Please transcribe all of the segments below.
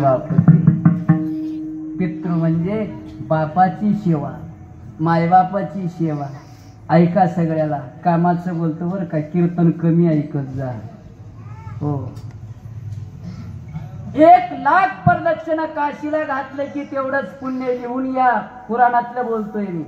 सेवापती. पितृ म्हणजे बापाची सेवा, मायबापाची सेवा. ऐका सगळ्याला, कामाचं बोलतो बरं का, कीर्तन कमी ऐकत जा. हो, 1,00,000 प्रदक्षिणा काशीला घातलं की तेवढंच पुण्य लिहून या. पुराणातलं बोलतोय मी.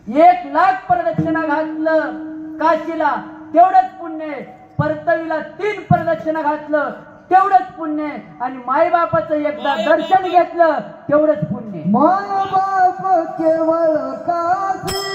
1,00,000 प्रदक्षिणा घातलं काशीला तेवढंच पुण्य. परतवीला 3 प्रदक्षिणा घातलं तेवढंच पुण्य. आणि मायबापाचं एकदा दर्शन घेतलं तेवढंच पुण्य. मायबाप केवळ काशी,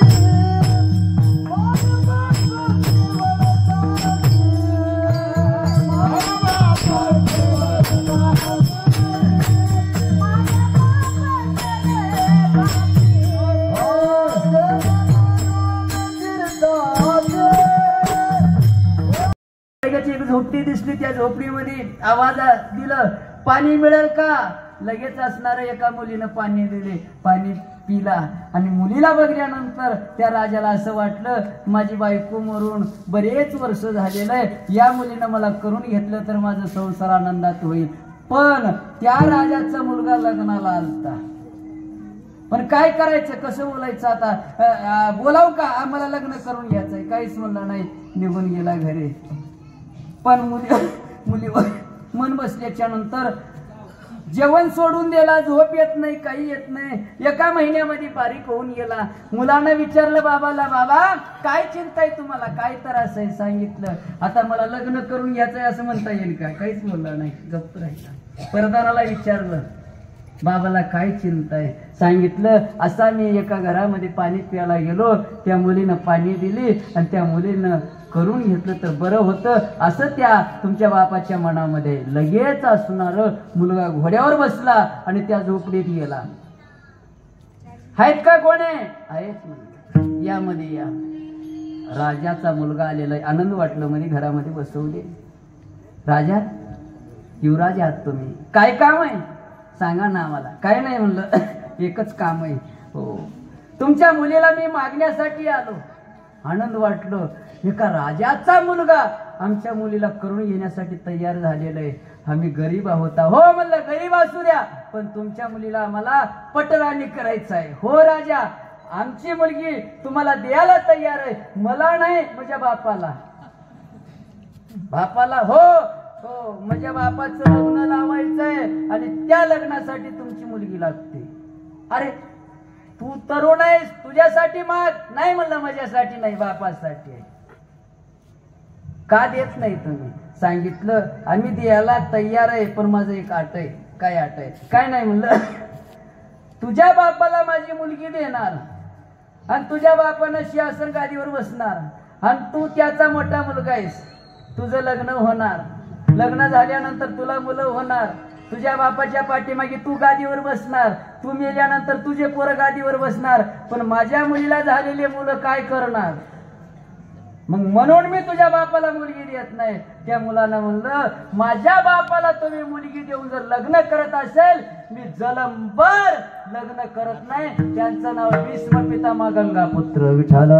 एक झोपडी दिसली, त्या झोपडीमध्ये आवाज दिलं, पाणी मिळेल का? लगेच असणाऱ्या एका मुलीनं पाणी दिले. पाणी पिला आणि मुलीला बघल्यानंतर त्या राजाला असं वाटलं, माझी बायको मरून बरेच वर्ष झालेलं आहे, या मुलीनं मला करून घेतलं तर माझं संसार आनंदात होईल. पण त्या राजाचा मुलगा लग्नाला आलता. पण काय करायचं, कसं बोलायचं आता? बोलाव का, आम्हाला लग्न करून घ्यायचंय? काहीच म्हणलं नाही, निघून गेला घरी. पण मुलीवर मन बसल्याच्या नंतर जेवण सोडून दिला, झोप येत नाही, काही येत नाही. 1 महिन्यामध्ये बारीक होऊन गेला. मुलानं विचारलं बाबाला, बाबा काय चिंता आहे तुम्हाला, काय त्रास आहे? सांगितलं. आता मला लग्न करून घ्यायचंय असं म्हणता येईल का? काहीच बोलला नाही, गप्प राहिला. परदाराला विचारलं, बाबाला काय चिंता आहे? सांगितलं, असा मी एका घरामध्ये पाणी प्यायला गेलो, त्या मुलीनं पाणी दिली आणि त्या मुलीनं करून घेतलं तर बरं होतं असं त्या तुमच्या बापाच्या मनामध्ये. लगेच असणार मुलगा घोड्यावर बसला आणि त्या झोपडीत गेला. आहेत का कोणी? आहेत, यामध्ये या. राजाचा मुलगा आलेला आहे. आनंद वाटलं, मध्ये घरामध्ये बसवले. राजा, युवराज आहात तुम्ही, काय काम आहे सांगा ना आम्हाला. काय नाही म्हणलं, एकच काम आहे. हो, तुमच्या मुलीला मी मागण्यासाठी आलो. आनंद वाटलं, एका राजाचा मुलगा आमच्या मुलीला करून घेण्यासाठी तयार झालेला आहे. आम्ही गरीब आहोत. हो म्हणलं, गरीब असू द्या, पण तुमच्या मुलीला आम्हाला पटराणी करायचं आहे. हो राजा, आमची मुलगी तुम्हाला द्यायला तयार आहे. मला नाही, माझ्या बापाला. बापाला? हो हो, माझ्या बापाचं लग्न लावायचंय आणि त्या लग्नासाठी तुमची मुलगी लागते. अरे तू तरुण आहेस, तुझ्यासाठी माग. नाही म्हणलं, माझ्यासाठी नाही, बापासाठी आहे. का देत नाही तुम्ही? सांगितलं, आम्ही द्यायला तयार आहे, पण माझं एक अट आहे. काय अट आहे? काय नाही म्हणलं, तुझ्या बापाला माझी मुलगी देणार आणि तुझ्या बापानं सिंहासन गादीवर बसणार आणि तू त्याचा मोठा मुलगा आहेस. तुझं लग्न होणार, लग्न झाल्यानंतर तुला मुलं होणार. तुझ्या बापाच्या पाठीमागे तू गादीवर बसणार. तू मेल्यानंतर तुझे पोरं गादीवर बसणार. पण माझ्या मुलीला झालेले मुलं काय करणार? मग म्हणून मी तुझ्या बापाला मुलगी देत नाही. त्या मुलानं म्हणलं, माझ्या बापाला तुम्ही मुलगी देऊन जर लग्न करत असेल, मी जलंबर लग्न करत नाही. त्यांचं नाव भीष्म पितामह गंगापुत्र विठ्ठल.